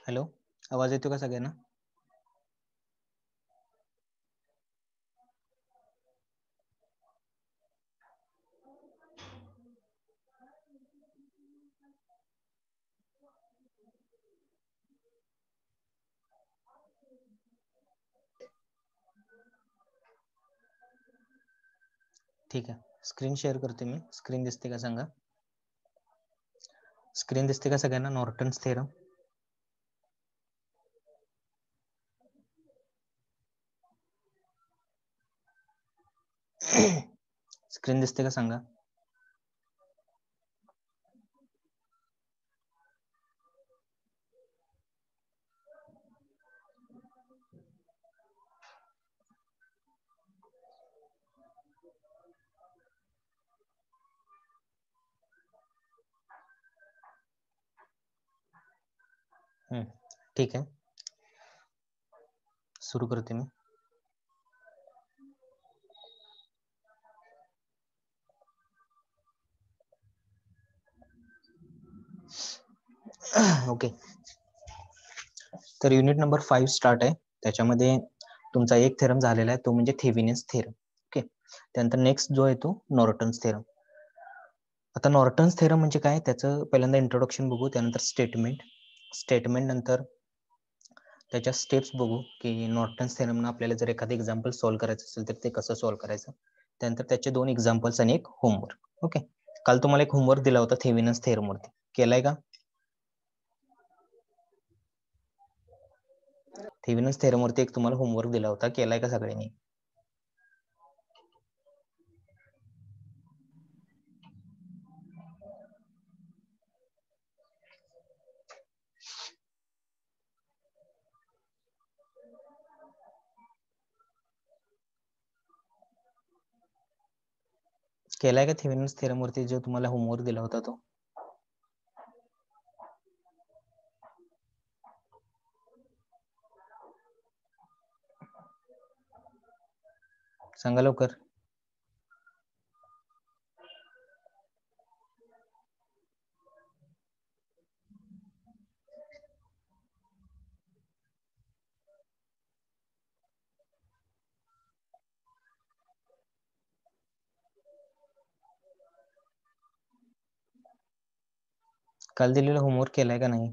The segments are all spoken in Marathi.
हॅलो, आवाज येतो का सगळ्यांना? ठीक आहे, स्क्रीन शेअर करते मी. स्क्रीन दिसते का सांगा? स्क्रीन दिसते का सगळ्यांना? नॉर्टन्स थेरम स्क्रीन दिसते का सांगा? ठीक आहे, सुरू करते मी. ओके, तर युनिट नंबर 5 स्टार्ट आहे. त्याच्यामध्ये तुमचा एक थेरम झालेला आहे, तो म्हणजे थेव्हिनिन्स थेरम. ओके, त्यानंतर नेक्स्ट जो आहे तो नॉर्टन्स थेरम. आता नॉर्टन्स थेरम म्हणजे काय, त्याचं पहिल्यांदा इंट्रोडक्शन बघू, त्यानंतर स्टेटमेंट नंतर त्याच्या स्टेप्स बघू की नॉर्टन्स थेरमनं आपल्याला जर एखादं एक्झाम्पल सॉल्व्ह करायचं असेल तर ते कसं सॉल्व्ह करायचं. त्यानंतर त्याचे 2 एक्झाम्पल्स आणि एक होमवर्क. ओके, काल तुम्हाला एक होमवर्क दिला होता थेव्हिनिन्स थेरम वरती, केलाय का? थेव्हिनिन्स थेरम वरती एक तुम्हाला होमवर्क दिला होता, केलाय का सगळ्यांनी? केलाय का थेव्हिनिन्स थेरम वरती जो तुम्हाला होमवर्क दिला होता तो? सांगा लवकर. काल दिलेला होमवर्क केलाय का नाही?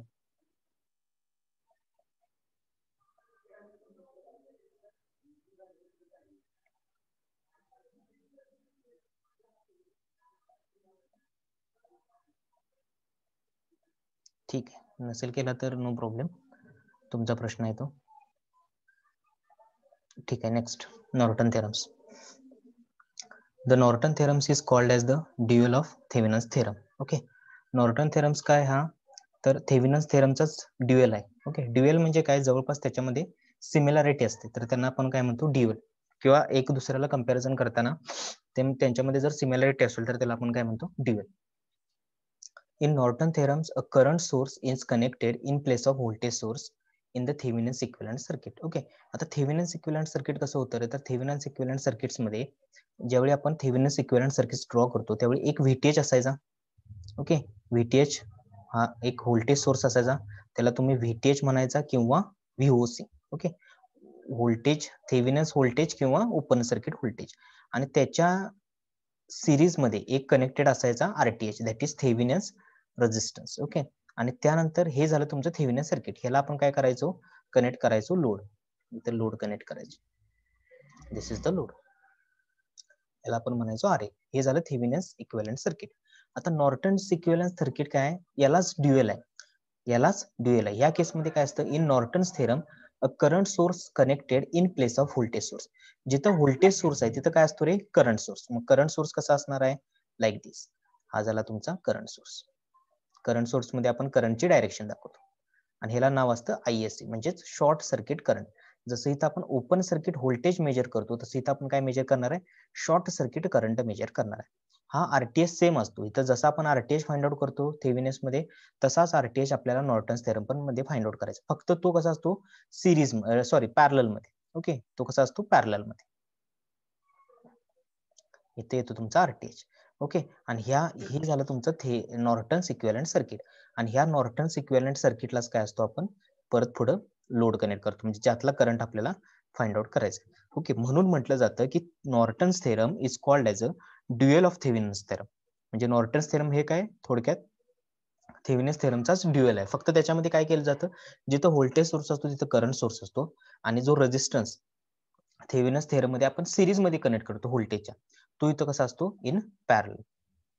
ठीक आहे, नसेल केला तर नो प्रॉब्लेम, तुमचा प्रश्न आहे तो. ठीक आहे, next Norton theorems. The Norton theorems is called as the dual of Thevenin's theorem. Okay, Norton theorems काय हा, तर थेव्हिनिन्स थेरमचाच ड्युअल आहे. ओके, ड्युअल म्हणजे काय, जवळपास त्याच्यामध्ये सिमिलॅरिटी असते, तर त्यांना आपण काय म्हणतो, ड्युअल. किंवा एक दुसऱ्याला कंपॅरिझन करताना त्यांच्यामध्ये जर सिमिलॅरिटी असेल तर त्याला आपण काय म्हणतो, dual. In Norton theorems, a current source is connected in place of voltage source in the Thevenin's equivalent circuit. Okay, आता Thevenin's equivalent circuit कसं होतं रे, तर Thevenin's equivalent circuits मध्ये ज्यावेळी आपण Thevenin's equivalent circuits ड्रॉ करतो त्यावेळी एक VTH असायचा. ओके, VTH हा एक व्होल्टेज सोर्स असायचा, त्याला तुम्ही VTH म्हणायचा किंवा VOC. Okay, voltage, Thevenin's voltage किंवा ओपन सर्किट व्होल्टेज, आणि त्याच्या सिरीज मध्ये एक कनेक्टेड असायचा RTH, that is Thevenin's resistance. Okay, आणि त्यानंतर हे झालं तुमचं थेव्हिनिन्स सर्किट. ह्याला आपण काय करायचो, कनेक्ट करायचो लोड. इथे लोड कनेक्ट करायचे, दिस इज द लोड, याला आपण म्हणायचो RA. हे झालं थेव्हिनिन्स इक्विव्हॅलेंट सर्किट. आता नॉर्टन्स इक्विव्हॅलेंट सर्किट काय, यालाच ड्युअल आहे, यालाच ड्युअल आहे. या केसमध्ये काय असतं, in Norton's theorem a current source connected in place off voltage source. जिथं व्होल्टेज सोर्स आहे तिथं काय असतो रे, करंट सोर्स. मग करंट सोर्स कसा असणार आहे, लाईक दिस. हा झाला तुमचा करंट सोर्स. करंट सोर्स मध्ये आपण करंटची डायरेक्शन दाखवतो आणि ह्याला नाव असतं ISC, म्हणजेच शॉर्ट सर्किट करंट. जसं इथं आपण ओपन सर्किट व्होल्टेज मेजर करतो तसं इथं आपण काय मेजर करणार आहे, शॉर्ट सर्किट करंट मेजर करणार आहे. हा आरटीएच सेम असतो. इथं जसा आपण आरटीएच फाइंड आउट करतो थेव्हिनिन्स मध्ये, तसाच आरटीएच आपल्याला नॉर्टन्स थेरम पण मध्ये फाइंड आउट करायचा. फक्त तो कसा असतो सिरीज पॅरलल मध्ये. ओके, तो कसा असतो पॅरलल मध्ये. इथे येतो तुमचा आरटीएच. ओके, आणि हे झालं तुमचं नॉर्टन्स इक्विव्हॅलेंट सर्किट. आणि ह्या नॉर्टन्स इक्विव्हॅलेंट सर्किटलाच काय असतो आपण परत पुढे लोड कनेक्ट करतो, म्हणजे ज्यातला करंट आपल्याला फाइंड आउट करायचा. ओके, म्हणून म्हटलं जातं की Norton's theorem is called as a dual of Thevenin's theorem. म्हणजे नॉर्टन्स थेरम हे काय थोडक्यात थेव्हिनिन्स थेरमचाच ड्युएल आहे. फक्त त्याच्यामध्ये काय केलं जातं, जिथं व्होल्टेज सोर्स असतो तिथं करंट सोर्स असतो, आणि जो रेझिस्टन्स थेव्हिनिन्स थेरम मध्ये आपण सिरीज मध्ये कनेक्ट करतो व्होल्टेजच्या, तो इथं कसा असतो in parallel.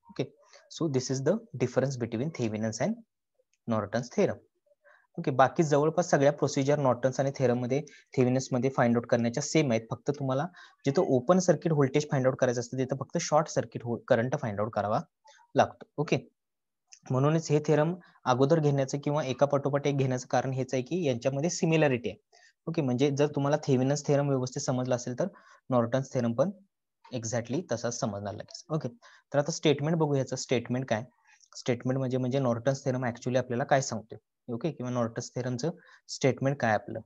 Okay, so this is the difference between Thevenin's and Norton's theorem. Okay, बाकी जवळपास सगळ्या प्रोसिजर नॉर्टन्स आणि थेरम मध्ये थेव्हिनिन्स मध्ये फाइंड आउट करण्याच्या सेम आहेत. फक्त तुम्हाला जिथं open circuit voltage find out करायचं असतं तिथं फक्त short circuit current find out करावा लागतो. ओके, म्हणूनच हे थेरम अगोदर घेण्याचं किंवा एका पाठोपाठ एक घेण्याचं कारण हेच आहे की यांच्यामध्ये सिमिलरिटी आहे. ओके, म्हणजे जर तुम्हाला थेव्हिनिन्स थेरम व्यवस्थित समजला असेल तर नॉर्टन्स थेरम पण एक्झॅक्टली तसाच समजणार लगेच. ओके, तर आता स्टेटमेंट बघू. याचं स्टेटमेंट काय, स्टेटमेंट म्हणजे नॉर्टन्स थेरम ऍक्च्युअली आपल्याला काय सांगतोय. ओके, किंवा नॉर्टन्स थेरमचं स्टेटमेंट काय आपलं.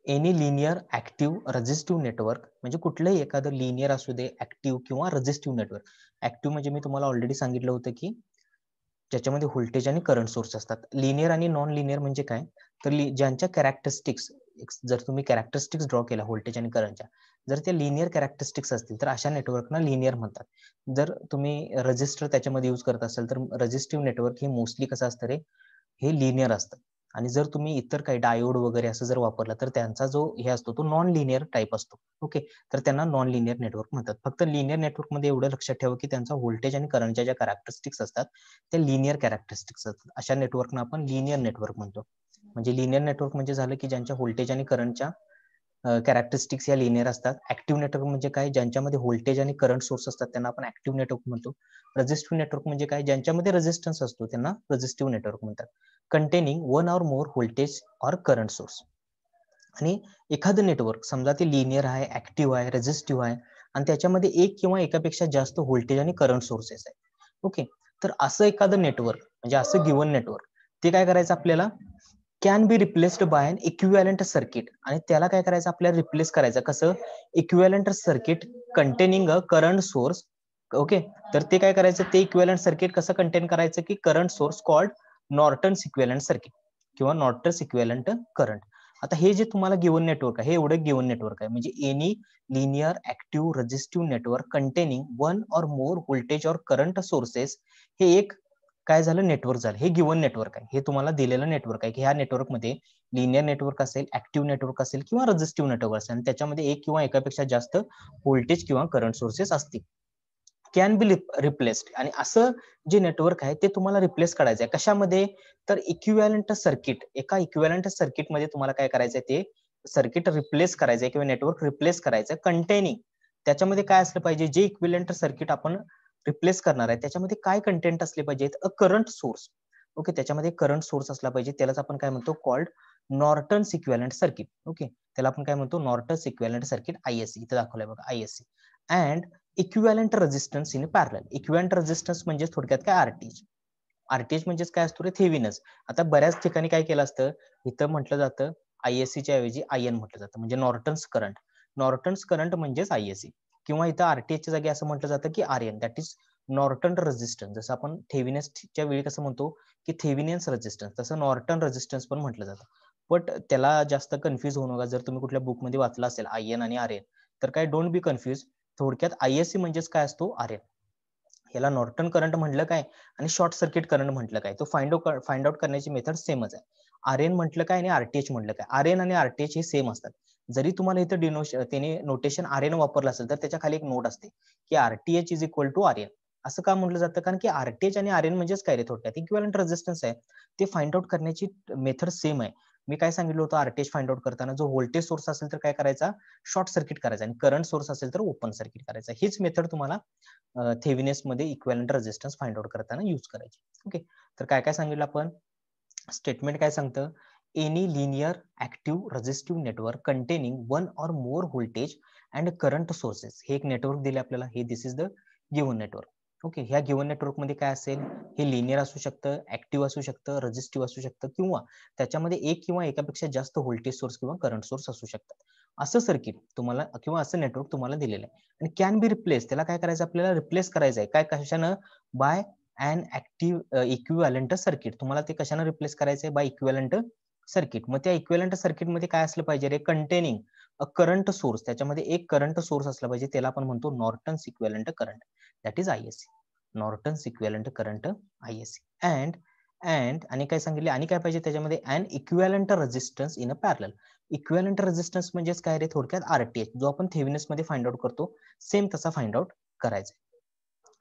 Any linear active resistive network, म्हणजे कुठलंही एखादं लिनियर असू दे, ऍक्टिव्ह किंवा रेझिस्टिव्ह नेटवर्क. ऍक्टिव्ह म्हणजे मी तुम्हाला ऑलरेडी सांगितलं होतं की ज्याच्यामध्ये व्होल्टेज आणि करंट सोर्स असतात. लिनियर आणि नॉन लिनियर म्हणजे काय, तर ज्यांच्या कॅरेक्टरिस्टिक्स, जर तुम्ही कॅरेक्टरिस्टिक्स ड्रॉ केला व्होल्टेज आणि करंटच्या, जर त्या लिनियर कॅरेक्टरिस्टिक्स असतील तर अशा नेटवर्कना लिनियर म्हणतात. जर तुम्ही रजिस्टर त्याच्यामध्ये यूज करत असाल तर रेझिस्टिव्ह नेटवर्क हे मोस्टली कसं असतं रे, हे लिनियर असतं. आणि जर तुम्ही इतर काही डायोड वगैरे असं जर वापरला तर त्यांचा जो हे असतो तो नॉन लिनियर टाईप असतो. ओके, तर त्यांना नॉन लिनियर नेटवर्क म्हणतात. फक्त लिनियर नेटवर्क मध्ये एवढं लक्षात ठेवा की त्यांचा व्होल्टेज आणि करंटच्या ज्या कॅरेक्टरिस्टिक्स असतात त्या लिनियर कॅरेक्टरिस्टिक्स असतात. अशा नेटवर्कना आपण लिनियर नेटवर्क म्हणतो. म्हणजे लिनियर नेटवर्क म्हणजे झालं की ज्यांच्या व्होल्टेज आणि करंटच्या कॅरेक्टरिस्टिक्स या लिनियर असतात. ऍक्टिव्ह नेटवर्क म्हणजे काय, ज्यांच्यामध्ये व्होल्टेज आणि करंट सोर्स असतात त्यांना आपण ऍक्टिव्ह नेटवर्क म्हणतो. रेझिस्टिव्ह नेटवर्क म्हणजे काय, ज्यांच्यामध्ये रेझिस्टन्स असतो त्यांना रेझिस्टिव्ह नेटवर्क म्हणतात. Containing one or more voltage or current source. आणि एखादं नेटवर्क समजा ते लिनियर आहे, ऍक्टिव्ह आहे, रेझिस्टिव्ह आहे, आणि त्याच्यामध्ये एक किंवा एकापेक्षा जास्त व्होल्टेज आणि करंट सोर्सेस आहे. ओके, तर असं एखादं नेटवर्क म्हणजे असं गिवन नेटवर्क ते काय करायचं आपल्याला, can be replaced by an equivalent circuit. आणि त्याला काय करायचं आपल्याला रिप्लेस करायचं कसं, equivalent circuit containing a current source. Okay, तर ते काय करायचं, ते इक्विव्हॅलेंट सर्किट कसं कंटेन करायचं की current source called Norton's equivalent circuit किंवा नॉर्टन्स इक्विव्हॅलेंट करंट. आता हे जे तुम्हाला गिवन नेटवर्क आहे हे एवढं गिवन नेटवर्क आहे, म्हणजे any linear active resistive network containing one or more voltage or current sources, हे एक काय झालं नेटवर्क झालं. हे गिवन नेटवर्क आहे, हे तुम्हाला दिलेलं नेटवर्क आहे की ह्या नेटवर्कमध्ये लिनियर नेटवर्क असेल, ऍक्टिव्ह नेटवर्क असेल किंवा रेझिस्टिव्ह नेटवर्क असेल, आणि त्याच्यामध्ये एक किंवा एकापेक्षा जास्त व्होल्टेज किंवा करंट सोर्सेस असतील. Can be replaced. आणि असं जे नेटवर्क आहे ते तुम्हाला रिप्लेस करायचं आहे कशामध्ये, तर इक्विव्हॅलेंट सर्किट. एका इक्विव्हॅलेंट सर्किटमध्ये तुम्हाला काय करायचंय, ते सर्किट रिप्लेस करायचंय किंवा नेटवर्क रिप्लेस करायचंय. कंटेनिंग, त्याच्यामध्ये काय असलं पाहिजे, जे इक्विव्हॅलेंट सर्किट आपण रिप्लेस करणार आहे त्याच्यामध्ये काय कंटेंट असले पाहिजेत, अ करंट सोर्स. ओके, त्याच्यामध्ये करंट सोर्स असला पाहिजे, त्यालाच आपण काय म्हणतो, called Norton's equivalent circuit. Okay, त्याला आपण काय म्हणतो, नॉर्टन्स इक्विव्हॅलेंट सर्किट, आयएससी. इथे दाखवलंय बघा, ISC. And equivalent resistance in parallel. Equivalent resistance म्हणजे थोडक्यात काय, आरटीएच. आरटीएच म्हणजेच काय असतो रे, थेव्हिनिन्स. आता बऱ्याच ठिकाणी काय केलं असतं, इथं म्हटलं जातं आयएससीच्या ऐवजी आयएन म्हटलं जातं, म्हणजे नॉर्टन्स करंट. नॉर्टन्स करंट म्हणजेच आयएससी. किंवा इथं आरटीएचच्या जागी असं म्हटलं जातं की RN, that is Norton resistance. जसं आपण थेव्हिनिन्सच्या वेळी कसं म्हणतो की थेव्हिनियन्स रेझिस्टन्स, तसं नॉर्टन रेझिस्टन्स पण म्हटलं जातं. बट त्याला जास्त कन्फ्युज होऊ नका. जर तुम्ही कुठल्या बुकमध्ये वाचला असेल आयएन आणि आरएन, तर काय डोंट बी कन्फ्युज. थोडक्यात आयएससी म्हणजेच काय असतो, आरएन. याला नॉर्टन करंट म्हटलं काय आणि शॉर्ट सर्किट करंट म्हटलं काय, तो फाइंड आउट करण्याची मेथड सेमच आहे. आरएन म्हटलं काय आणि आरटीएच म्हटलं काय, आरएन आणि आरटीएच हे सेम असतात. जरी तुम्हाला इथं त्याने नोटेशन आरएन वापरलं असेल तर त्याच्या खाली एक नोट असते की RTH is equal to RN. असं का म्हटलं जातं, कारण की आरटीएच आणि आरएन म्हणजेच काय रे, थोडक्यात इक्विव्हॅलेंट रेझिस्टन्स आहे. ते फाइंड आउट करण्याची मेथड सेम आहे. मी काय सांगितलं होतं, आरटीएच फाइंड आउट करताना जो व्होल्टेज सोर्स असेल तर काय करायचा, शॉर्ट सर्किट करायचा, आणि करंट सोर्स असेल तर ओपन सर्किट करायचा. हीच मेथड तुम्हाला थेव्हिनिन्स मध्ये इक्विव्हॅलेंट रेझिस्टन्स फाइंड आउट करताना यूज करायची. ओके, तर काय काय सांगितलं आपण, स्टेटमेंट काय सांगतं, any linear active resistive network containing one or more voltage and current sources. हे एक नेटवर्क दिले आपल्याला, हे this is the given network. Okay, ह्या गिव्हन नेटवर्क मध्ये काय असेल, हे लिनियर असू शकतं, ऍक्टिव्ह असू शकतं, रेझिस्टिव्ह असू शकतं, किंवा त्याच्यामध्ये एक किंवा एकापेक्षा जास्त व्होल्टेज सोर्स किंवा करंट सोर्स असू शकतात. असं सर्किट तुम्हाला किंवा असं नेटवर्क तुम्हाला दिलेलं आहे. आणि कॅन बी रिप्लेस, त्याला काय करायचं आपल्याला, रिप्लेस करायचं आहे. काय कशानं, by and active equivalent circuit. तुम्हाला ते कशानं रिप्लेस करायचं आहे, बाय इक्विव्हॅलंट सर्किट. मग त्या इक्विव्हॅलंट सर्किट मध्ये काय असलं पाहिजे रे, कंटेनिंग अ करंट सोर्स. त्याच्यामध्ये एक करंट सोर्स असला पाहिजे, त्याला आपण म्हणतो Norton's equivalent current, that is ISC. Norton's equivalent current ISC. And आणि काय सांगितले, आणि काय पाहिजे त्याच्यामध्ये, and equivalent resistance in a parallel. Equivalent resistance म्हणजेच काय रे, थोडक्यात RTH, जो आपण थेव्हिनिन्स मध्ये फाइंड आउट करतो, सेम तसा फाइंड आउट करायचा.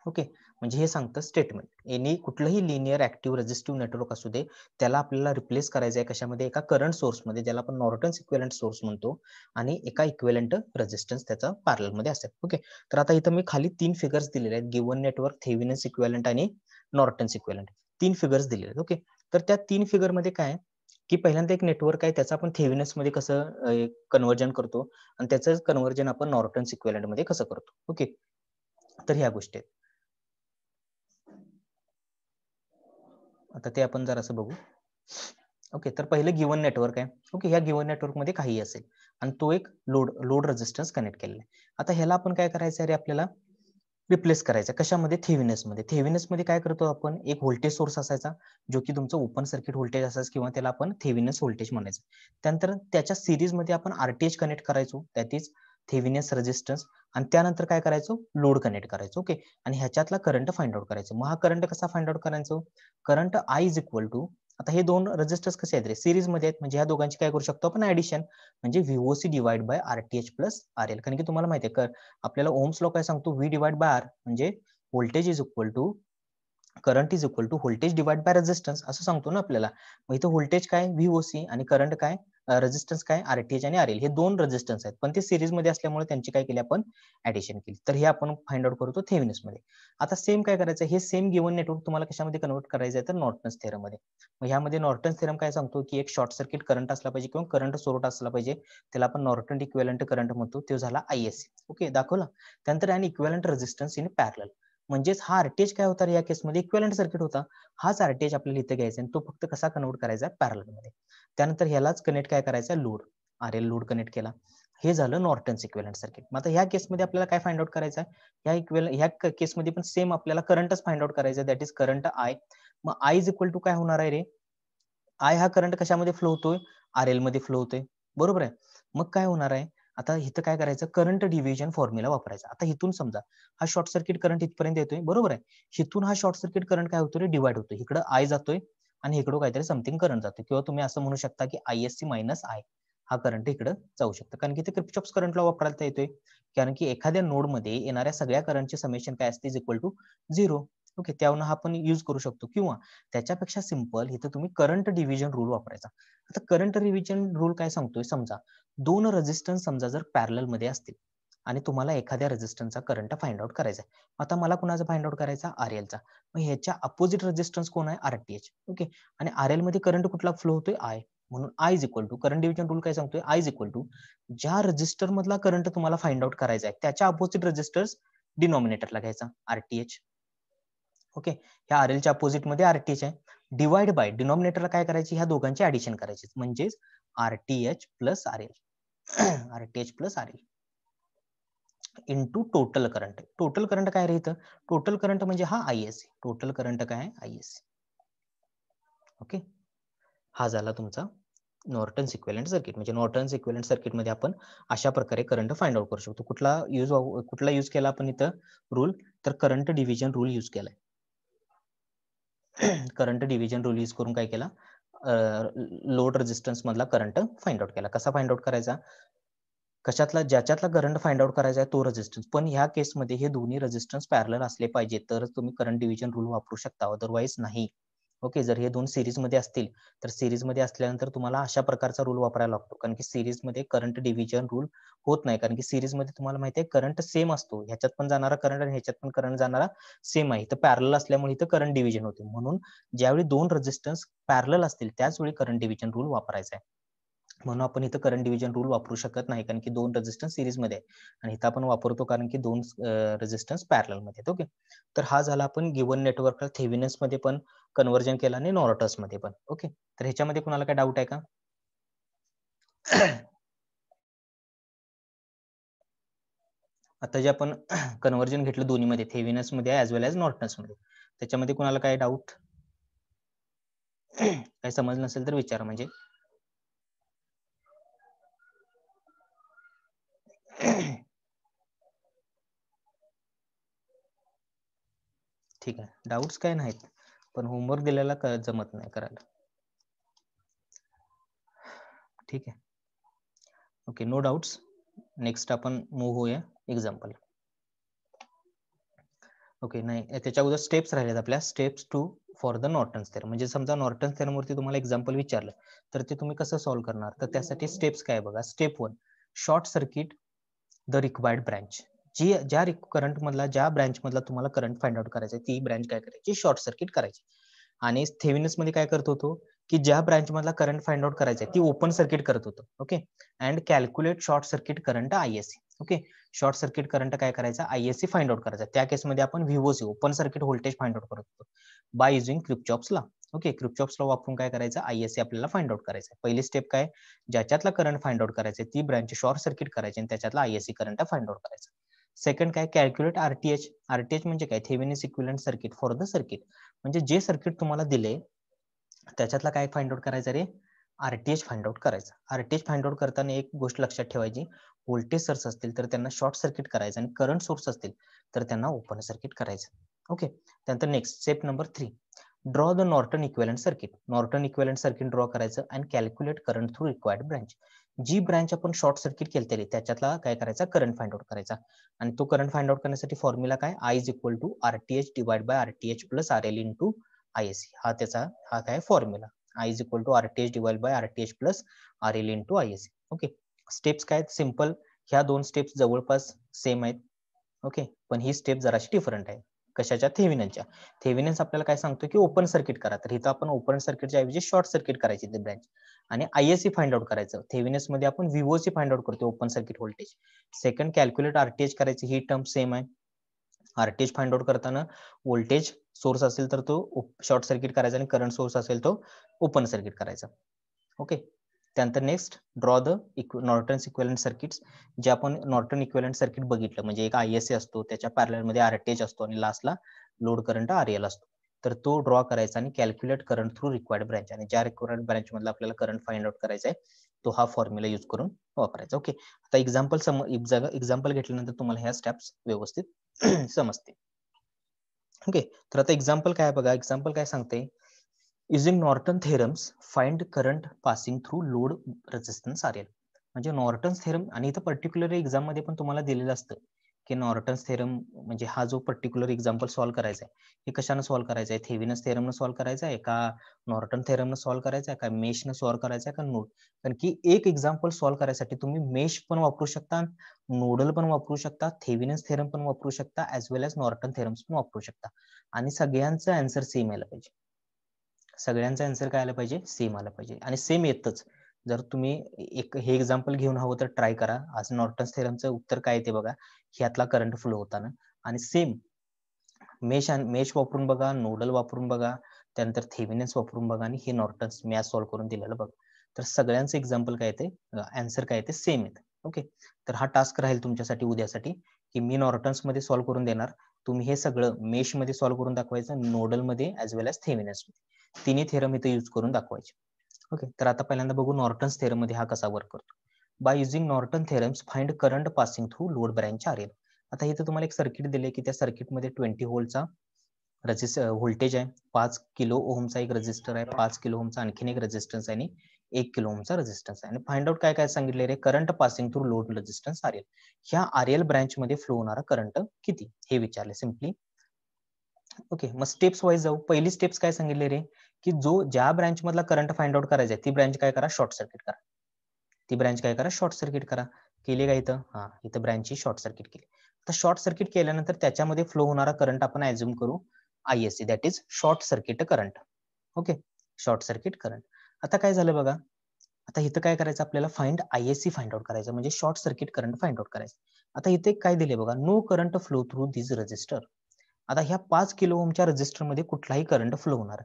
ओके, म्हणजे हे सांगतं स्टेटमेंट, एनी कुठलंही लिनियर ऍक्टिव्ह रेझिस्टिव्ह नेटवर्क असू दे, त्याला आपल्याला रिप्लेस करायचं आहे कशामध्ये, एका करंट सोर्समध्ये, ज्याला आपण नॉर्टन्स इक्विव्हॅलंट सोर्स म्हणतो, आणि एका इक्विव्हॅलंट रेझिस्टन्स त्याचा पॅरलल मध्ये असेल. ओके, तर आता इथं मी खाली 3 फिगर्स दिलेले आहेत, गिव्हन नेटवर्क, थेव्हिनिन्स इक्विव्हॅलंट आणि नॉर्टन्स इक्विव्हॅलंट. 3 फिगर्स दिलेले आहेत. ओके, तर त्या 3 फिगर मध्ये काय, की पहिल्यांदा एक नेटवर्क आहे, त्याचं आपण थेव्हिनिन्स मध्ये कसं कन्व्हर्जन करतो, आणि त्याचं कन्व्हर्जन आपण नॉर्टन्स इक्विव्हॅलंट मध्ये कसं करतो. ओके, तर ह्या गोष्टी आहेत. आता ते आपण जरासं बघू. ओके, तर पहिलं गिव्हन नेटवर्क आहे. ओके, ह्या गिव्हन नेटवर्क मध्ये काही असेल, आणि तो एक लोड रेझिस्टन्स कनेक्ट केलेला आहे. आता ह्याला आपण काय करायचं आहे रे, आपल्याला रिप्लेस करायचा. कशामध्ये, थेव्हिनिन्स मध्ये. थेव्हिनिन्स मध्ये काय करतो आपण, एक व्होल्टेज सोर्स असायचा, जो की तुमचं ओपन सर्किट व्होल्टेज असायचं, किंवा त्याला आपण थेव्हिनिन्स व्होल्टेज म्हणायचं. त्यानंतर त्याच्या सिरीज मध्ये आपण RTH कनेक्ट करायचो, दॅट इज थेव्हिनिन्स रेझिस्टन्स, आणि त्यानंतर काय करायचो, लोड कनेक्ट करायचो. ओके, आणि ह्याच्यातला करंट फाइंड आउट करायचो. मग हा करंट कसा फाइंड आउट करायचो, current I is equal to, आता हे दोन रेझिस्टर्स कसे आहेत रे, सिरीज मध्ये आहेत, म्हणजे ह्या दोघांची काय करू शकतो आपण, ऍडिशन, म्हणजे VOC divide by RTH plus RL. कारण की तुम्हाला माहिती आहे, आपल्याला ओम्स लॉ काय सांगतो, V डिवाइड बाय R, म्हणजे voltage is equal to, current is equal to voltage divide by resistance, असं सांगतो ना आपल्याला. मग इथं व्होल्टेज काय, VOC, आणि करंट काय, रेझिस्टन्स काय, RTH आणि RL. हे दोन रेझिस्टन्स आहेत, पण ते सिरीज मध्ये असल्यामुळे त्यांची काय केली आपण, ऍडिशन केली. तर हे आपण फाइंड आउट करतो थेव्हिनिन्स मध्ये. आता सेम काय करायचं, हे सेम गिव्हन नेटवर्क तुम्हाला कशामध्ये कन्वर्ट करायचं आहे, तर नॉर्टन्स थेरम मध्ये. मग ह्यामध्ये नॉर्टन्स थेरम काय सांगतो, की एक शॉर्ट सर्किट करंट असला पाहिजे, किंवा करंट सोर्स असला पाहिजे, त्याला आपण नॉर्टन इक्विव्हॅलंट करंट म्हणतो, तो झाला ISC. ओके, दाखवला. त्यानंतर आणि इक्विव्हॅलंट रेझिस्टन्स इन पॅरलल, म्हणजेच हा RTH काय होता या केसमध्ये, इक्विव्हॅलंट सर्किट होता. हाच RTH आपल्याला इथे घ्यायचा, आणि तो फक्त कसा कन्वर्ट करायचा, पॅरलल मध्ये. त्यानंतर ह्यालाच कनेक्ट काय करायचा, लोड, RL लोड कनेक्ट केला. हे झालं नॉर्टन्स इक्विव्हॅलंट सर्किट. मग आता ह्या केसमध्ये आपल्याला काय फाइंड आउट करायचं आहे, ह्या केसमध्ये पण सेम आपल्याला करंटच फाइंड आउट करायचा, दॅट इज करंट I. मग I इज इक्वल टू काय होणार आहे रे, I हा करंट कशामध्ये फ्लो होतोय, RL मध्ये फ्लो होतोय, बरोबर आहे. मग काय होणार आहे, आता इथं काय करायचं, करंट डिव्हिजन फॉर्म्युला वापरायचा. आता इथून समजा हा शॉर्ट सर्किट करंट इथपर्यंत येतोय, बरोबर आहे. इथून हा शॉर्ट सर्किट करंट काय होतोय, डिवाइड होतोय, इकडं I जातोय, आणि इकडं काहीतरी समथिंग करंट जातोय, किंवा तुम्ही असं म्हणू शकता की ISC मायनस I, हा करंट इकडं जाऊ शकतो, कारण की ते किर्चॉफ्स करंट लॉ वापरायला येतोय. कारण की एखाद्या नोड मध्ये येणाऱ्या सगळ्या करंटचे समेशन काय असते, इक्वल टू 0. ओके, त्यावरून हा आपण यूज करू शकतो, किंवा त्याच्यापेक्षा सिंपल इथं तुम्ही करंट डिव्हिजन रूल वापरायचा. आता करंट डिव्हिजन रूल काय सांगतोय, समजा दोन रेझिस्टन्स समजा जर पॅरलल मध्ये असतील, आणि तुम्हाला एखाद्या रेझिस्टन्सचा करंट फाइंड आउट करायचा आहे. आता मला कुणाचा फाइंड आउट करायचा, RLचा. मग ह्याच्या अपोजिट रेझिस्टन्स कोण आहे, RTH. ओके, आणि RL मध्ये करंट कुठला फ्लो होतोय, I. म्हणून I is equal to, current division rule काय सांगतोय, I इज इक्वल टू, ज्या रेझिस्टर मधला करंट तुम्हाला फाइंड आउट करायचा आहे, त्याच्या अपोजिट रेझिस्टर्स डिनॉमिनेटरला घ्यायचा, RTH. ओके, ह्या RLच्या अपोजिट मध्ये RTH आहे, डिवाइड बाय डिनॉमिनेटरला काय करायची, ह्या दोघांची ऍडिशन करायची, म्हणजेच RTH plus RL. RTH plus RL into total current. Total current काय रे, टोटल करंट म्हणजे हा ISC. टोटल करंट काय आहे, ISC. ओके, हा झाला तुमचा नॉर्टन्स इक्विव्हॅलंट सर्किट. म्हणजे नॉर्टन्स इक्विव्हॅलंट सर्किट मध्ये आपण अशा प्रकारे करंट फाइंड आउट करू शकतो. कुठला यूज केला आपण इथं रूल, तर करंट डिव्हिजन रूल यूज केलाय. करंट डिव्हिजन रूल यूज करून काय केला, लोड रेझिस्टन्स मधला करंट फाइंड आउट केला. कसा फाइंड आउट करायचा, कशातला, ज्याच्यातला करंट फाइंड आउट करायचा आहे तो रेझिस्टन्स. पण ह्या केसमध्ये हे दोन्ही रेझिस्टन्स पॅरलल असले पाहिजे, तरच तुम्ही करंट डिव्हिजन रूल वापरू शकता, अदरवाईज नाही. ओके, जर हे दोन सिरीज मध्ये असतील, तर सिरीज मध्ये असल्यानंतर तुम्हाला अशा प्रकारचा रूल वापरायला लागतो, कारण की सिरीज मध्ये करंट डिव्हिजन रूल होत नाही. कारण की सिरीज मध्ये तुम्हाला माहिती आहे करंट सेम असतो, ह्याच्यात पण जाणारा करंट आणि ह्याच्यात पण करंट जाणारा सेम आहे. तर पॅरलल असल्यामुळे इथं करंट डिव्हिजन होते. म्हणून ज्यावेळी दोन रेझिस्टन्स पॅरलल असतील, त्याच वेळी करंट डिव्हिजन रूल वापरायचा आहे. म्हणून आपण इथं करंट डिव्हिजन रूल वापरू शकत नाही, कारण की 2 रेझिस्टन्स सिरीज मध्ये आहे आणि इथं आपण वापरतो कारण की 2 रेझिस्टन्स पॅरलल मध्ये आहेत. ओके, तर हा झाला आपण गिवन नेटवर्कला थेव्हिनिन्स मध्ये पण कन्व्हर्जन केलं आणि नॉर्टन्स मध्ये पण. ओके, तर ह्याच्यामध्ये कुणाला काय डाऊट आहे का? आता जे आपण कन्व्हर्जन घेतलं दोन्हीमध्ये, थेव्हिनिन्स मध्ये ऍज वेल एज नॉर्टन्स मध्ये, त्याच्यामध्ये कुणाला काय डाऊट काय समजलं नसेल तर विचारा. म्हणजे ठीक आहे, डाऊट्स काय नाहीत, पण होमवर्क दिलेला जमत नाही करायला. ठीक आहे, ओके, नो डाऊट्स. नेक्स्ट आपण मूव्ह होऊया एक्झाम्पल. ओके, नाही त्याच्या अगोदर स्टेप्स राहिलेत आपल्या, steps to for the Norton's theorem. म्हणजे समजा नॉर्टन्स थेरम वरती तुम्हाला एक्झाम्पल विचारलं तर ते तुम्ही कसं सॉल्व्ह करणार, तर त्यासाठी स्टेप्स काय बघा. Step 1, short circuit the required branch. ज्या करंट मधला, ज्या ब्रँच मधला तुम्हाला करंट फाइंड आउट करायचा ती ब्रँच काय करायची, शॉर्ट सर्किट करायची. आणि थेव्हिनिन्स मध्ये काय करत होतो की ज्या ब्रँच मधला करंट फाइंड आउट करायचा ती ओपन सर्किट करत होतो. Okay, and calculate short circuit current ISC. Okay, short circuit current काय करायचा, आयएससी फाइंड आउट करायचा. त्या केसमध्ये आपण VOC open circuit voltage find out करत होतो by using Kirchhoff's law. Okay, Kirchhoff's law वापरून काय करायचं, आयएससी आपल्याला फाइंड आउट करायचा. पहिली स्टेप काय, ज्याच्यातला करंट फाइंड आउट करायचा ती ब्रँच शॉर्ट सर्किट करायची आणि त्याच्यातला आयएससी करंट फाइंड आउट करायचा. सेकंड काय, कॅल्क्युलेट आरटीएच. आरटीएच म्हणजे काय, Thevenin's equivalent circuit for the circuit. म्हणजे जे सर्किट तुम्हाला दिले त्याच्यातला काय फाइंड आउट करायचं रे, आरटीएच फाइंड आउट करायचा. आरटीएच फाइंड आउट करताना एक गोष्ट लक्षात ठेवायची, व्होल्टेज सोर्स असतील तर त्यांना शॉर्ट सर्किट करायचं आणि करंट सोर्स असतील तर त्यांना ओपन सर्किट करायचं. ओके, त्यानंतर next step number 3, draw the Norton equivalent circuit. Norton equivalent circuit draw करायचं and calculate current through required branch. जी ब्रँच आपण शॉर्ट सर्किट केली त्याच्यातला काय करायचा, करंट फाइंड आउट करायचा. आणि तो करंट फाइंड आउट करण्यासाठी फॉर्म्युला काय, I is equal to RTH divide by RTH plus RL into ISC. हा त्याचा हा काय formula, I is equal to RTH divide by RTH plus RL into ISC. Okay, steps काय सिंपल, ह्या दोन स्टेप्स जवळपास सेम आहेत. ओके, पण ही स्टेप जराशी डिफरंट आहे. कशाच्या, थेव्हिनिनच्या. थेव्हिनिन्स आपल्याला काय सांगतो की ओपन सर्किट करा, तर इथं आपण ओपन सर्किटच्या ऐवजी शॉर्ट सर्किट करायची ती ब्रँच आणि आयएससी फाइंड आउट करायचं. थेव्हिनिन्स मध्ये आपण व्हीओसी फाइंड आउट करतो, open circuit voltage. Second calculate RTH करायची, ही टर्म सेम आहे. आरटीएच फाइंड आउट करताना व्होल्टेज सोर्स असेल तर तो शॉर्ट सर्किट करायचा आणि करंट सोर्स असेल तो ओपन सर्किट करायचा. ओके, त्यानंतर next draw the Norton's equivalent circuits. जे आपण नॉर्टन इक्विव्हॅलेंट सर्किट बघितलं, म्हणजे एक आयएससी असतो, त्याच्या पॅरलल मध्ये आरटीएच असतो आणि लास्टला लोड करंट आरएल असतो. तर तो ड्रॉ करायचा आणि calculate current through required branch. आणि ज्या रिक्वायर्ड ब्रँच मधला आपल्याला करंट फाइंड आउट करायचा आहे तो हा फॉर्म्युला यूज करून वापरायचा. ओके, आता एक्झाम्पल घेतल्यानंतर तुम्हाला ह्या स्टेप्स व्यवस्थित समजते. ओके, तर आता एक्झाम्पल काय बघा, एक्झाम्पल काय सांगते, using Norton theorems find current passing through load resistance RL. म्हणजे नॉर्टन्स थेरम, आणि इथं पर्टिक्युलर एक्झाम मध्ये पण तुम्हाला दिलेलं असतं की नॉर्टन्स थेरम म्हणजे हा जो पर्टिक्युलर एक्झाम्पल सॉल्व्ह करायचा आहे हे कशानं सॉल्व्ह करायचं आहे, थेव्हिनिन्स थेरमनं सॉल्व्ह करायचं आहे का नॉर्टन थेरमनं सॉल्व्ह करायचं आहे का मेशनं सॉल्व्ह करायचं आहे का नोड. कारण की एक एक्झाम्पल सॉल्व्ह करायसाठी तुम्ही मेश पण वापरू शकता, नोडल पण वापरू शकता, थेव्हिनिन्स थेरम पण वापरू शकता, ऍज वेल एज नॉर्टन थेरम्स पण वापरू शकता. आणि सगळ्यांचं आन्सर सेम यायला पाहिजे. सगळ्यांचा आन्सर काय आला पाहिजे, सेम आला पाहिजे. आणि सेम येतच. जर तुम्ही हे एक्झाम्पल घेऊन हवं तर ट्राय करा. आज नॉर्टन्स थेरमचं उत्तर काय येते बघा, ह्यातला करंट फ्लो होताना. आणि सेम मेश वापरून बघा, नोडल वापरून बघा, त्यानंतर थेव्हिनिन्स वापरून बघा आणि हे नॉर्टन्स मॅथ सॉल्व्ह करून दिलेलं बघा. तर सगळ्यांचं एक्झाम्पल काय येते, आन्सर काय येते, सेम येते. ओके, तर हा टास्क राहील तुमच्यासाठी उद्यासाठी की मी नॉर्टन्स मध्ये सॉल्व्ह करून देणार, तुम्ही हे सगळं मेश मध्ये सॉल्व्ह करून दाखवायचं, नोडल मध्ये ऍज वेल एज थेव्हिनिन्स मध्ये, तिन्ही थेरम इथे यूज करून दाखवायचे. ओके, तर आता पहिल्यांदा बघू नॉर्टन्स थेरम मध्ये हा कसा वर्क करतो. By using Norton theorems find current passing through load branch RL. आता इथे तुम्हाला एक सर्किट दिले की त्या सर्किटमध्ये 20 व्होल्टचा व्होल्टेज आहे, 5 किलो ओहमचा एक रेजिस्टर आहे, 5 किलो ओहमचा आणखीन एक रेजिस्टन्स आहे आणि 1 किलो ओहमचा रेजिस्टन्स आहे. आणि फाइंड आउट काय काय सांगितले रे, current passing through load resistance RL. ह्या आरएल ब्रँच मध्ये फ्लो होणारा करंट किती हे विचारले सिम्पली. ओके, मग स्टेप्स वाईज जाऊ. पहिली स्टेप्स काय सांगितले रे, की ज्या ब्रँच मधला करंट फाइंड आउट करायचा आहे ती ब्रँच काय करा, शॉर्ट सर्किट करा. ती ब्रँच काय करा, शॉर्ट सर्किट करा. केली का इथं, हा इथं ब्रँचची शॉर्ट सर्किट केली. आता शॉर्ट सर्किट केल्यानंतर त्याच्यामध्ये फ्लो होणारा करंट आपण ऍझ्युम करू ISC, that is short circuit current. Okay, short circuit current. आता काय झालं बघा, आता इथं काय करायचं आपल्याला फाइंड ISC फाइंड आउट करायचं म्हणजे short circuit current find out करायचं. आता इथे काय दिले बघा, नो करंट फ्लो थ्रू दिस रजिस्टर. आता ह्या 5 किलो ओमच्या रजिस्टर मध्ये कुठलाही करंट फ्लो होणार.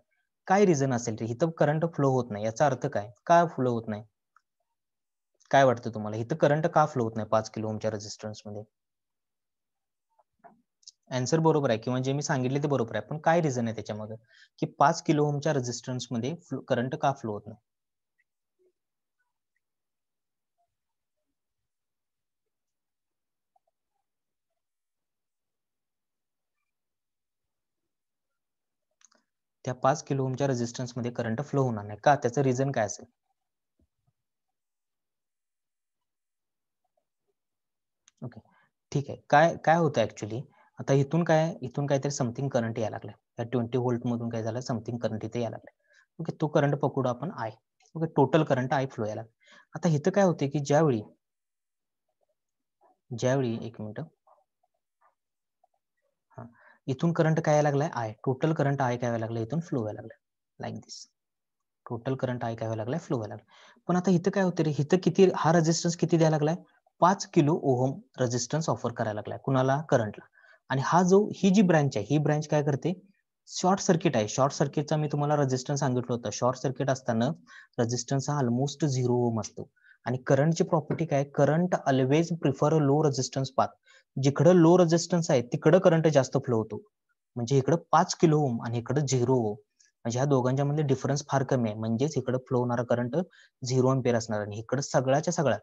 काय रिझन असेल रे, इथं करंट फ्लो होत नाही, याचा अर्थ काय, का फ्लो होत नाही, काय वाटतं तुम्हाला, इथं करंट का फ्लो होत नाही 5 किलो ओमच्या रेझिस्टन्स मध्ये? आन्सर बरोबर आहे किंवा जे मी सांगितले ते बरोबर आहे, पण काय रिझन आहे त्याच्यामध्ये की 5 किलो ओमच्या रेझिस्टन्स मध्ये करंट का फ्लो होत नाही? त्या 5 किलो ओमच्या रेझिस्टन्स मध्ये करंट फ्लो होणार नाही का, त्याचं रिझन काय असेल? ओके, ठीक आहे. काय काय होतं ऍक्च्युली, आता इथून काहीतरी समथिंग करंट यायला लागलाय, त्या 20 व्होल्ट मधून काय झालं, समथिंग करंट इथे यायला लागलाय. ओके, तो करंट पकडू आपण I. Okay, total current I flow यायला. आता इथं काय होते की ज्यावेळी एक मिनिट, हा, इथून करंट काय यायला लागलाय, आय, टोटल करंट आय काय व्हायला लागलाय, इथून फ्लो व्हायला लागलाय like this. Total current I काय व्हायला लागलाय, फ्लो व्हायला लागलाय. पण आता इथं काय होतं रे, इथं किती, हा रेझिस्टन्स किती द्यायला लागलाय, 5 किलो ओहम रेझिस्टन्स ऑफर करायला लागलाय कुणाला, करंटला. आणि हा जो, ही जी ब्रँच आहे, ही ब्रँच काय करते, शॉर्ट सर्किट आहे. शॉर्ट सर्किटचा मी तुम्हाला रेझिस्टन्स सांगितलं होतं, शॉर्ट सर्किट असताना रेझिस्टन्स हा ऑलमोस्ट 0 ओम असतो. आणि करंटची प्रॉपर्टी काय, current always prefer low resistance path. जिकडं लो रेझिस्टन्स आहे तिकडं करंट जास्त फ्लो होतो. म्हणजे इकडं 5 किलो ओम आणि इकडं 0 ओम, म्हणजे ह्या दोघांच्या मध्ये डिफरन्स फार कमी आहे, म्हणजेच इकडे फ्लो होणारा करंट 0 अँपिअर असणार आणि इकडे सगळ्याच्या सगळ्या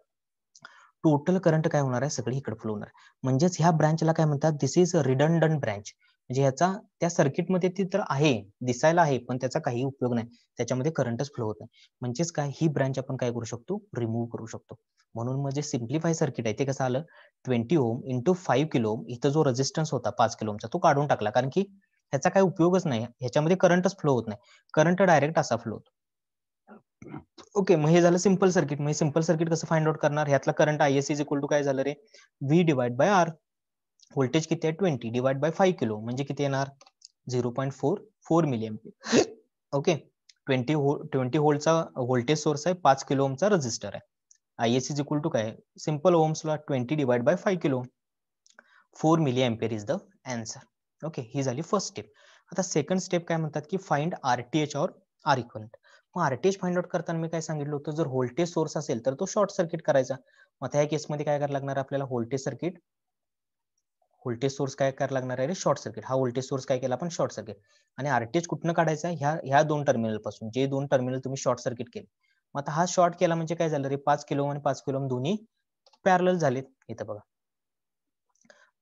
टोटल करंट काय होणार आहे, सगळी इकडे फ्लो होणार. म्हणजेच ह्या ब्रँचला काय म्हणतात, दिस इज रिडंडंट ब्रँच. म्हणजे ह्याचा त्या सर्किटमध्ये ती तर आहे, दिसायला आहे, पण त्याचा काही उपयोग नाही, त्याच्यामध्ये करंटच फ्लो होत नाही. म्हणजेच काय, ही ब्रँच आपण काय करू शकतो, रिमूव्ह करू शकतो. म्हणून म्हणजे सिम्प्लिफाय सर्किट आहे ते कसं आलं, 20 ओम इंटू 5 किलो ओम, इथं जो रेझिस्टन्स होता 5 किलो ओमचा तो काढून टाकला, कारण की ह्याचा काही उपयोगच नाही, ह्याच्यामध्ये करंटच फ्लो होत नाही, करंट डायरेक्ट असा फ्लो होतो. ओके, मग हे झालं सिंपल सर्किट. मग सिंपल सर्किट कसं फाइंड आउट करणार, ह्यातला current ISC is equal to काय झालं रे, V divide by R. Voltage किती आहे, 20 डिवाइड बाय 5 किलो, म्हणजे किती येणार, 0.44 मिली एम्पियर. ओके, 20 व्होल्टचा व्होल्टेज सोर्स आहे, 5 किलो ओमचा रेझिस्टर आहे. ISC इज इक्वल टू काय, सिंपल ओम्सला 20 divide by 5 kilo, 4 milli ampere is the answer. Okay, ही झाली फर्स्ट स्टेप. आता सेकंड स्टेप काय म्हणतात की find RTH or R equivalent. मग RTH फाइंड आउट करताना मी काय सांगितलं होतं, जर व्होल्टेज सोर्स असेल तर तो शॉर्ट सर्किट करायचा. मग त्या केसमध्ये काय करायला लागणार आपल्याला, व्होल्टेज सोर्स काय करायला लागणार आहे, शॉर्ट सर्किट. हा व्होल्टेज सोर्स काय केला आपण, शॉर्ट सर्किट. आणि RTH कुठनं काढायचा, ह्या दोन टर्मिनल पासून, जे दोन टर्मिनल तुम्ही शॉर्ट सर्किट केले. मग आता हा शॉर्ट केला म्हणजे काय झालं रे, 5 किलो आणि 5 किलो दोन्ही पॅरलल झालेत. इथं बघा,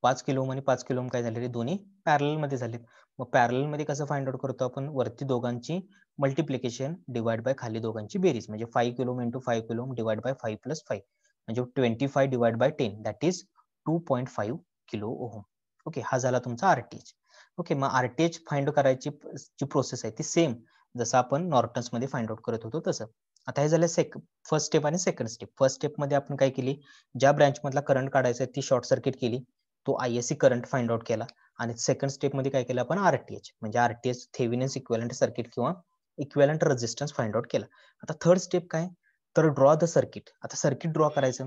5 किलो आणि 5 किलो काय झाले रे, दोन्ही पॅरलल मध्ये झालेत. मग पॅरलल मध्ये कसं फाइंड आउट करतो आपण, वरती दोघांची मल्टिप्लिकेशन डिवाइड बाय खाली दोघांची बेरीज, म्हणजे 5 kilo into 5 kilo divide by 5 plus 5, म्हणजे 25 divide by 10 that is 2.5 kilo ohm. Okay, हा झाला तुमचा RTH. ओके, मग RTH फाइंड करायची जी प्रोसेस आहे ती सेम जसं आपण नॉर्टन्स मध्ये फाइंड आउट करत होतो तसं. आता हे झालं फर्स्ट स्टेप आणि सेकंड स्टेप. फर्स्ट स्टेप मध्ये आपण काय केली, ज्या ब्रँच मधला करंट काढायचा ती शॉर्ट सर्किट केली, तो ISC करंट फाइंड आउट केला. आणि सेकंड स्टेप मध्ये काय केलं आपण, RTH म्हणजे RTH थेव्हिनिन इक्विव्हॅलेंट सर्किट किंवा इक्विव्हॅलेंट रेझिस्टन्स फाइंड आउट केला. आता थर्ड स्टेप काय, तर ड्रॉ द सर्किट. आता सर्किट ड्रॉ करायचं,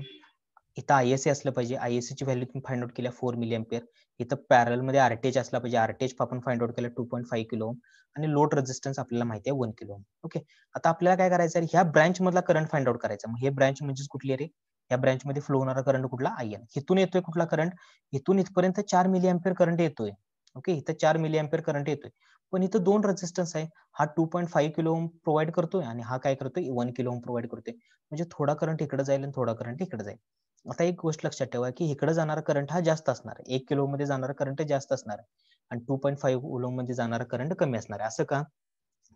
इथं ISC असलं पाहिजे, ISC ची व्हॅल्यू तुम्ही फाइंड आउट केल्या 4 मिली एम्पियर. इथं पॅरल मध्ये RTH असला पाहिजे, RTH आपण फाइंड आउट केला 2.5 किलो आणि लोड रेझिस्टन्स आपल्याला माहिती आहे 1 किलो. ओके, आता आपल्याला काय करायचं आहे, ह्या ब्रँच मधला करंट फाइंड आउट करायचा. मग हे ब्रँच म्हणजे कुठली रे, या ब्रँच मध्ये फ्लो होणारा करंट कुठला, IN. इथून येतोय कुठला करंट, इथून इथपर्यंत 4 मिली एम्पियर करंट येतोय. ओके, इथं 4 मिली एम्पियर करंट येतोय, पण इथं दोन रेझिस्टन्स आहे, हा 2.5 किलो ओम प्रोव्हाइड करतोय आणि हा काय करतोय, 1 किलो ओम प्रोव्हाइड करतोय. म्हणजे थोडा करंट इकडे जाईल आणि थोडा करंट इकडे जाईल. आता एक गोष्ट लक्षात ठेवा की इकडे जाणारा करंट हा जास्त असणार आहे, 1 किलो मध्ये जाणारा करंट जास्त असणार आहे आणि 2.5 ओहम मध्ये जाणारा करंट कमी असणार आहे. असं का,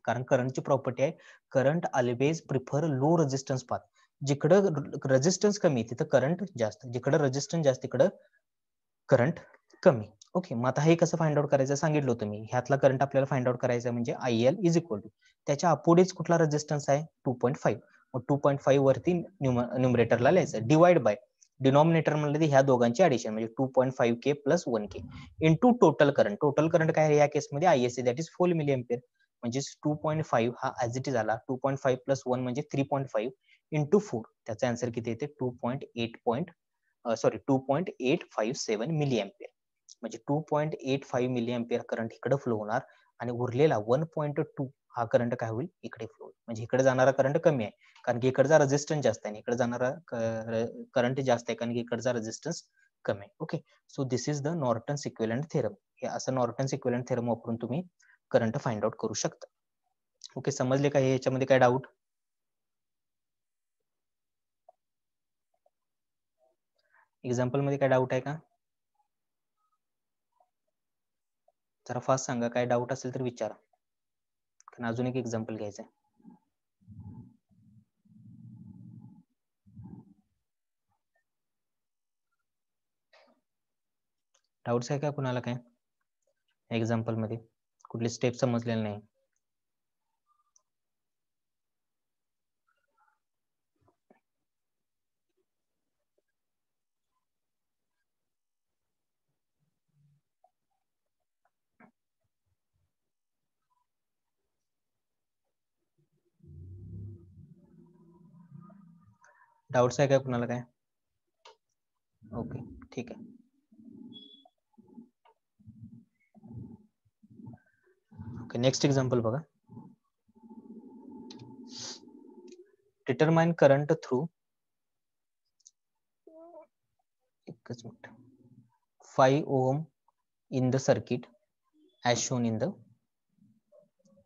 कारण करंटची प्रॉपर्टी आहे, current always prefer low resistance path. जिकडं रेझिस्टन्स कमी तिथं करंट जास्त, जिकडं रेझिस्टन्स जास्त तिकडं करंट कमी. ओके, मग आता हे कसं फाइंड आउट करायचं सांगितलं होतं मी, ह्यातला करंट आपल्याला फाइंड आउट करायचा म्हणजे IL इज इक्वल टू त्याच्या अपोजिट कुठला रेझिस्टन्स आहे, 2.5. मग 2.5 वरती न्यूमरेटरला लिहायचं, डिवाइड बाय डिनॉमिनेटर म्हणलं ह्या दोघांची ऍडिशन, म्हणजे 2.5K plus 1K into total current. Total current काय या केसमध्ये ISC that is 4 milli ampere, म्हणजे 2.5 हा ऍज इट इज आला, 2.5 प्लस 1 म्हणजे 3.5 इंटू 4, त्याचा आन्सर किती येते 2.857 मिली एम्पियर. म्हणजे 2.85 मिली एम्पियर करंट इकडे फ्लो होणार आणि उरलेला 1.2 हा करंट काय होईल इकडे फ्लो होईल. म्हणजे इकडे जाणारा करंट कमी आहे कारण की इकडचा रेझिस्टन्स जास्त आहे आणि इकडे जाणारा करंट जास्त आहे कारण की इकडचा रेझिस्टन्स कमी आहे. Okay, so this is the Norton's equivalent theorem. हे असं नॉर्टन्स इक्विव्हॅलेंट थेरम वापरून तुम्ही करंट फाइंड आउट करू शकता. ओके, समजले का? याच्यामध्ये काय डाऊट? एक्झाम्पल मध्ये काय डाऊट आहे का? जरा फास्ट सांगा, काय डाऊट असेल तर विचारा, कारण अजून एक एक्झाम्पल घ्यायचं आहे. डाऊट्स आहे का कुणाला? काय एक्झाम्पल मध्ये कुठली स्टेप समजलेली नाही? डाऊट्स आहे का कुणाला? काय? ओके, ठीक आहे. ओके, नेक्स्ट एक्झाम्पल बघा. Determine current through 5 ohm in the circuit as shown in the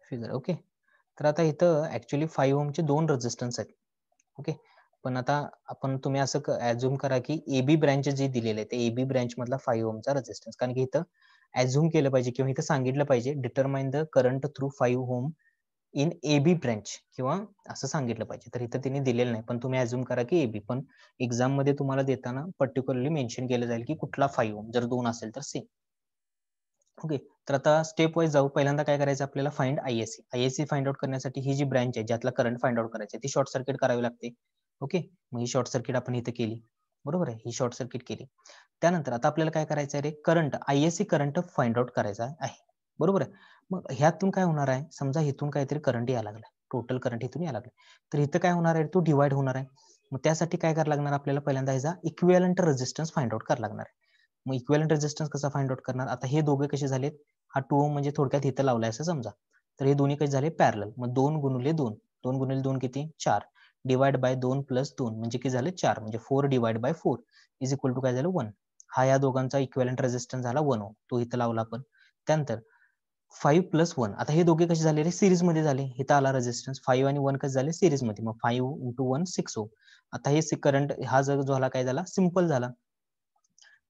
figure. Okay, तर आता इथं ऍक्च्युली 5 ohm चे दोन रेजिस्टन्स आहेत. ओके, पण आता आपण तुम्ही असं ऍझ्युम करा की एबी ब्रँच जे दिलेले आहे ते एबी ब्रँच मधला 5 ohm चा रेजिस्टन्स, कारण की इथं ऍझ्युम केलं पाहिजे किंवा इथं सांगितलं पाहिजे determine the current through 5 ohm in AB branch किंवा असं सांगितलं पाहिजे. तर इथं त्यांनी दिलेलं नाही, पण तुम्ही ऍझ्युम करा की एबी. पण एक्झाम मध्ये तुम्हाला देताना पर्टिक्युलरली मेन्शन केलं जाईल की कुठला 5 ohm, जर दोन असेल तर सेम. ओके, तर आता स्टेप वाईज जाऊ. पहिल्यांदा काय करायचं आपल्याला, find ISC. ISC find out करण्यासाठी ही जी ब्रँच आहे ज्यातला करंट फाइंड आउट करायचं ती शॉर्ट सर्किट करावी लागते. ओके, मग ही शॉर्ट सर्किट आपण इथे केली, बरोबर आहे, ही शॉर्ट सर्किट केली. त्यानंतर आता आपल्याला काय करायचं आहे रे, current ISC current find out करायचा आहे, बरोबर आहे. मग ह्यातून काय होणार आहे, समजा इथून काहीतरी करंट यायला लागला, टोटल करंट इथून यायला लागला, तर इथं काय होणार आहे, तो डिवाइड होणार आहे. मग त्यासाठी काय करायला लागणार आपल्याला, पहिल्यांदा ह्याचा इक्विव्हॅलंट रेझिस्टन्स फाइंड आउट करायला लागणार आहे. मग इक्विव्हॅलंट रेझिस्टन्स कसा फाइंड आउट करणार, आता हे दोघे कसे झालेत, हा 2 ओम म्हणजे थोडक्यात इथं लावलाय असं समजा, तर हे दोन्ही कसे झाले पॅरलल. मग 2 गुणिले 2, 2 गुणिले 2 किती 4, डिवाइड बाय 2 प्लस 2 म्हणजे किती झाले 4, म्हणजे 4 divide by 4 is equal to काय झालं 1. हा या दोघांचा इक्विव्हॅलंट रेझिस्टन्स झाला 1 ओम, तो इथं लावला आपण. त्यानंतर 5 प्लस 1, आता हे दोघे कसे झाले रे, सिरीज मध्ये झाले. इथं आला रेझिस्टन्स 5 आणि 1 कसे झाले सिरीज मध्ये, मग 5 इंटू 1 6 ओम. आता हे करंट हा जो झाला काय झाला सिंपल झाला,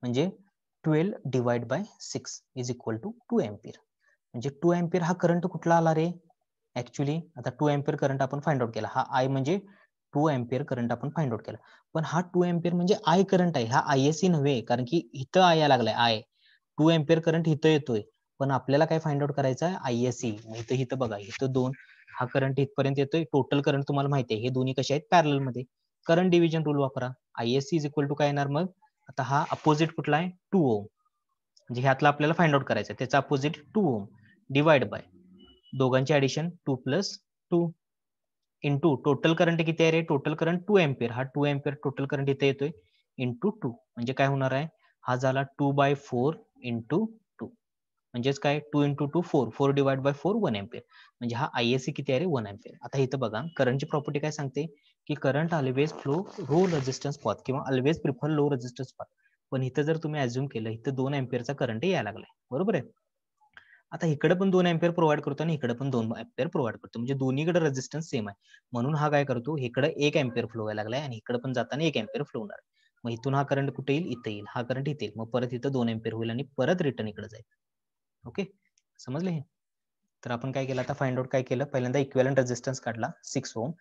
म्हणजे 12 divide by 6 is equal to 2 ampere. म्हणजे 2 एम्पियर हा करंट कुठला आला रे, ऍक्च्युली आता 2 एम्पियर करंट आपण फाइंड आउट केला, हा आय म्हणजे 2 एम्पियर करंट आपण फाइंड आउट केला. पण हा 2 एम्पियर म्हणजे आय करंट आहे, हा आयएससी नव्हे, कारण की इथं आय यायला लागलाय, आय 2 एम्पियर करंट इथं येतोय, पण आपल्याला काय फाइंड आउट करायचं आहे आयएससी. इथं इथं बघा, इथं 2, हा करंट इथपर्यंत येतोय, टोटल करंट तुम्हाला माहिती आहे, हे दोन्ही कसे आहेत पॅरलल मध्ये. करंट डिव्हिजन रूल वापरा, आयएससी इज इक्वल टू काय येणार मग, आता हा अपोजिट कुठला आहे 2 ओम, म्हणजे ह्यातला आपल्याला फाइंड आउट करायचं आहे, त्याचा अपोजिट 2 ओम डिवाइड बाय दोघांची addition 2 plus 2 into total current किती आहे रे, टोटल करंट 2 एम्पियर, हा 2 एम्पियर टोटल करंट इथे येतोय इंटू 2, म्हणजे काय होणार आहे, हा झाला 2/4 इंटू 2, म्हणजेच काय 2 इंटू 2 4, 4 डिवाइड बाय 4 1 एम्पियर, म्हणजे हा आयएससी किती आहे रे 1 एम्पियर. आता इथं बघा करंटची प्रॉपर्टी काय सांगते की current always flow low resistance path किंवा always prefer low resistance path. पण इथं जर तुम्ही ऍझ्युम केलं इथं 2 एम्पियरचा करंट यायला लागलाय, बरोबर आहे. आता इकडे पण 2 एम्पियर प्रोव्हाइड करतो आणि इकडे पण 2 एम्पियर प्रोव्हाइड करतो, म्हणजे दोन्हीकडे रेझिस्टन्स सेम आहे. म्हणून हा काय करतो, इकडे 1 एम्पियर फ्लो व्हायला लागलाय आणि इकडे पण जाताना 1 एम्पियर फ्लो होणार. मग इथून हा करंट कुठे येईल, इथे येईल, हा करंट इथे येईल, मग परत इथं 2 एम्पियर होईल आणि परत रिटर्न इकडे जाईल. ओके, समजले हे. तर आपण काय केलं आता, फाइंड आउट काय केलं, पहिल्यांदा इक्विव्हॅलंट रेझिस्टन्स काढला 6 ओम,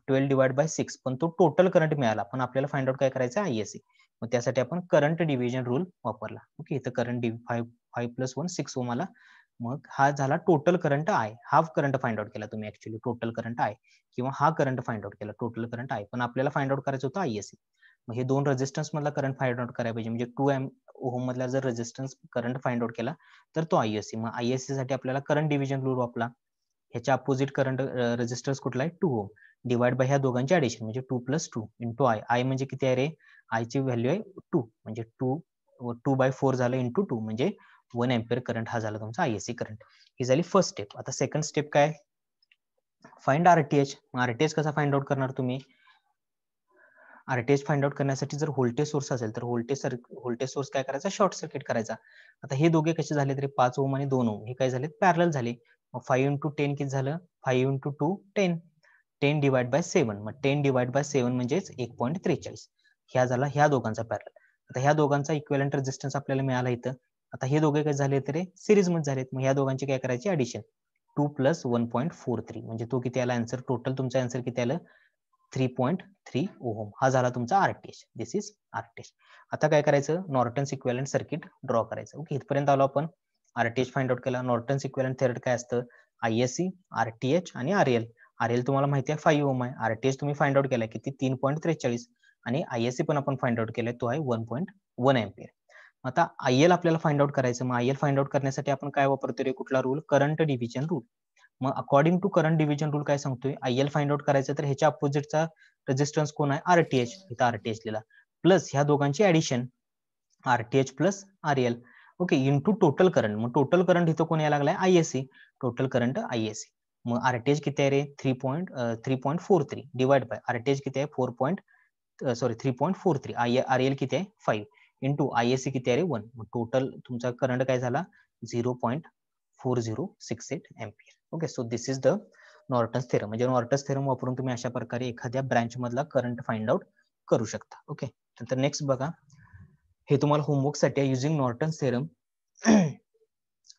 12 डिवाइड बाय 6, पण तो टोटल करंट मिळाला, पण आपल्याला फाइंड आउट काय करायचं आयएससी. मग त्यासाठी आपण करंट डिव्हिजन रूल वापरला. ओके, इथं करंट 5 प्लस 1 6 ओम आला, मग हा झाला total current I, half current find out केला तुम्ही ऍक्च्युली, टोटल करंट आय किंवा हा करंट फाइंड आउट केला टोटल करंट आय, पण आपल्याला फाइंड आउट करायचं होतं आयएससी. मग हे दोन रेझिस्टन्स मधला करंट फाइंड आउट करायला पाहिजे, म्हणजे 2 ओहम मधला जर रेझिस्टन्स करंट फाइंड आउट केला तर तो आयएससी. मग आयएससी साठी आपल्याला करंट डिव्हिजन रूल वापरला, ह्याच्या अपोजिट करंट रेजिस्टन्स कुठला आहे 2 ओम डिवाइड बाय ह्या दोघांची ऍडिशन म्हणजे 2 + 2 इंटू आय. आय म्हणजे किती आहे रे? आयची व्हॅल्यू आहे 2 म्हणजे 2/4 झालं इंटू 2 म्हणजे 1 एम्पियर करंट हा झाला तुमचा आयएससी करंट. ही झाली फर्स्ट स्टेप. आता सेकंड स्टेप काय? Find RTH. आरटीएच कसा फाइंड आउट करणार तुम्ही? आरटीएच फाइंड आउट करण्यासाठी जर व्होल्टेज सोर्स असेल तर व्होल्टेज सोर्स काय करायचा? शॉर्ट सर्किट करायचा. आता हे दोघे कसे झाले तरी 5 ओम आणि 2 ओम हे काय झाले? पॅरलल झाले. मग 5 × 10 किती झालं? 5 × 2 10. 10 डिवाइड बाय 7. मग 10 डिवाइड बाय 7 म्हणजेच 1.43. ह्या झाला ह्या दोघांचा पॅरलल. आता ह्या दोघांचा इक्विव्हॅलेंट रेझिस्टन्स आपल्याला मिळाला इथं. आता हे दोघे काय झाले तरी सिरीज मध्ये झालेत. मग ह्या दोघांची काय करायची? ऍडिशन 2 + 1.43 म्हणजे तो किती आला आन्सर? टोटल तुमचा आन्सर किती आलं? 3.3 ओहम. हा झाला तुमचा आरटीएच. This is RTH. आता काय करायचं? नॉर्टन्स इक्विव्हॅलेंट सर्किट ड्रॉ करायचं. ओके, इथपर्यंत आलो आपण. आरटीएच फाइंड आउट केला. नॉर्टन्स इक्विव्हॅलेंट थेरड काय असतं? आयएससी, आरटीएच आणि आरएल. आरएल तुम्हाला माहिती आहे 5 ओम आहे. आरटीएच तुम्ही फाइंड आउट केलाय किती? 3.43 आणि आयएससी पण आपण फाइंड आउट केलाय तो आहे 1.1 एम्पियर. आता आयएल आपल्याला फाइंड आउट करायचं. मग आयएल फाइंड आउट करण्यासाठी आपण काय वापरतो रे? कुठला रूल? Current division rule. मग according to current division rule काय सांगतोय? आयएल फाइंड आउट करायचं तर ह्याच्या अपोजिटचा रेजिस्टन्स कोण आहे? आरटीएच. इथं आरटीएच लिहिला प्लस ह्या दोघांची addition RTH plus RL. Okay, into total current. मग टोटल करंट इथं कोण यायला लागलाय? आयएससी. Total current ISC. मग आरटीएच किती आहे रे? 3.43 डिवाइड बाय आरटीएच किती आहे? 3.43. आरएल किती आहे? 5 इंटू आयएससी किती आहे रे? 1. मग टोटल तुमचा करंट काय झाला? 0.4068 ampere. Okay, so this is the Norton's theorem. म्हणजे नॉर्टन्स थेरम वापरून तुम्ही अशा प्रकारे एखाद्या ब्रँच मधला करंट फाइंड आउट करू शकता. ओके, तर नेक्स्ट बघा, हे तुम्हाला होमवर्क साठी आहे. Using Norton's theorem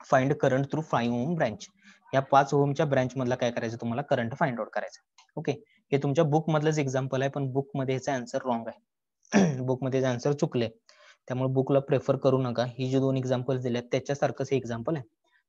find current through 5 ओम ब्रँच. या 5 ओमच्या ब्रँच मधला काय करायचं? तुम्हाला करंट फाइंड आउट करायचा. ओके, हे तुमच्या बुक मधलंच एक्झाम्पल आहे, पण बुक मध्ये ह्याचा आन्सर रॉंग आहे. बुक मध्ये आन्सर चुकले, त्यामुळे बुकला प्रेफर करू नका. ही जी 2 एक्झाम्पल दिले त्याच्यासारखंच हे एक्झाम्पल आहे.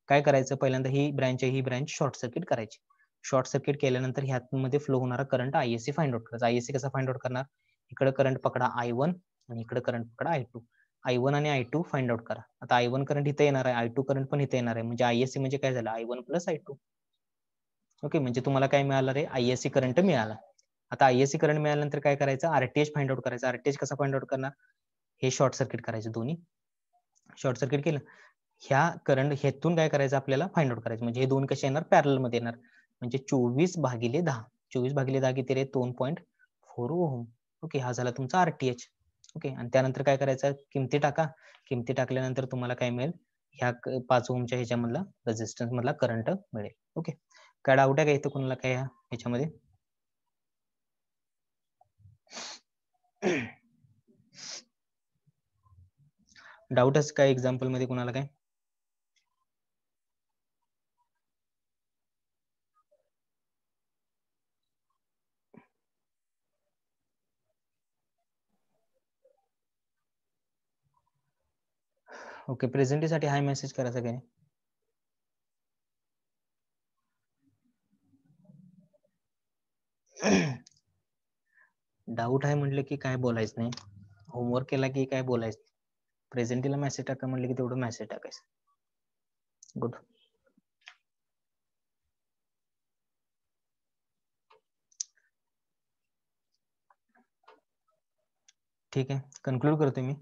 काय करायचं? पहिल्यांदा ही ब्रँच आहे, ही ब्रँच शॉर्ट सर्किट करायची. शॉर्ट सर्किट केल्यानंतर ह्यामध्ये फ्लो होणारा करंट आयएससी फाइंड आउट करायचा. आयएससी कसा फाइंड आउट करणार? इकडे करंट पकडा I1 आणि इकडे करंट पकडा I2. I1 आणि I2 फाइंड आउट करा. आता I1 करंट इथे येणार आहे, I2 करंट पण इथे येणार आहे, म्हणजे आयएससी म्हणजे काय झालं? I1 + I2. ओके, म्हणजे तुम्हाला काय मिळालं रे? आयएससी करंट मिळाला. आता आयएससी करंट मिळाल्यानंतर काय करायचं? आरटीएच फाइंड आउट करायचं. आरटीएच कसा फाइंड आउट करणार? हे शॉर्ट सर्किट करायचे दोन्ही. शॉर्ट सर्किट केलं, ह्या करंट हेतून काय करायचं? आपल्याला फाइंड आउट करायचं. म्हणजे हे दोन कसे येणार? पॅरलल मध्ये येणार. म्हणजे 24/10. 24/10 किती रे? 2.4 ओहम. ओके, हा झाला तुमचा आरटीएच. ओके, आणि त्यानंतर काय करायचं? किमती टाका. किमती टाकल्यानंतर तुम्हाला काय मिळेल? ह्या 5 ओमच्या ह्याच्यामधला रेझिस्टन्स मधला करंट मिळेल. ओके, काय डाऊट आहे का इथं कोणाला काय ह्याच्यामध्ये? डाऊटच काय एक्झाम्पल मध्ये कोणाला काय? ओके, प्रेझेंटीसाठी हाय मेसेज करा सगळ्यांनी. डाऊट आहे म्हटलं की काय बोलायचं नाही. होमवर्क केला की काय बोलायचं. प्रेझेंटीला मेसेज टाका म्हटलं की तेवढं मेसेज टाकायचं. गुड. ठीक आहे, कन्क्लूड करतो मी.